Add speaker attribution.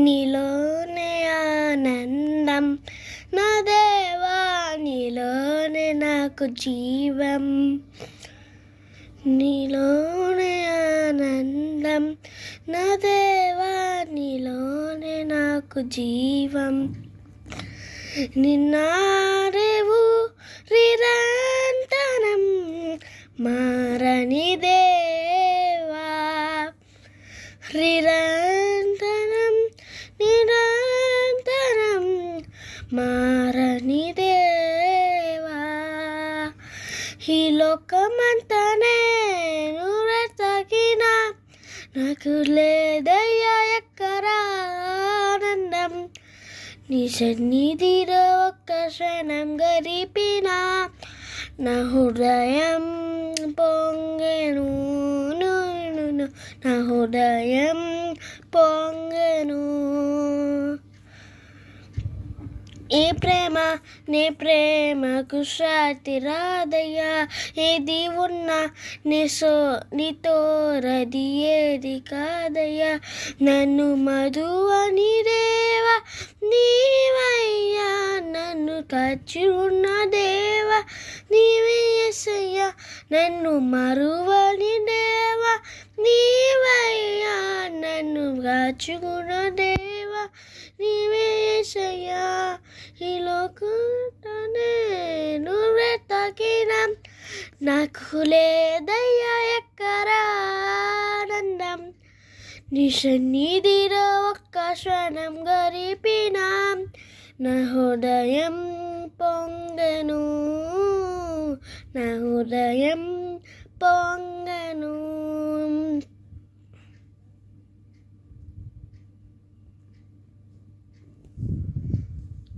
Speaker 1: నీలోనే ఆనందం నా దేవా, నీలోనే నాకు జీవం. నీలోనే ఆనందం నా దేవా, నీలోనే నాకు జీవం. నిన్నారేవు నిరంతరం మారని దేవా, నిరంతరం నిరంతరం మారని దేవా. ఈ లోకమంతా నేను వెతకిన నాకు లేదయ్యా ఎక్కడ ఆనందం. నీ సన్నిధిలో ఒక్క క్షణం గడిపిన నా హృదయం పొంగెను, నా హృదయం పొంగెను. ఈ ప్రేమ నీ ప్రేమకు సాటి రాదయ్యా, ఏది ఉన్నా నీతో రది ఏది కాదయ్యా. నన్ను మధువని దేవా నీవయ్యా, నన్ను కాచి ఉన్న దేవా నీవే యేసయ్యా. నన్ను మరువని దేవా నీవయ్యా, నన్ను కాచుకున్న దేవా నీవే యేసయ్యా. ఈ లోకంలో నేను వెతకిన నాకు లేదయ్యా ఎక్కడ ఆనందం. నీ సన్నిధిలో ఒక్క క్షణం గడిపిన నా హృదయం పొంగెను, నా హృదయం పొంగెను.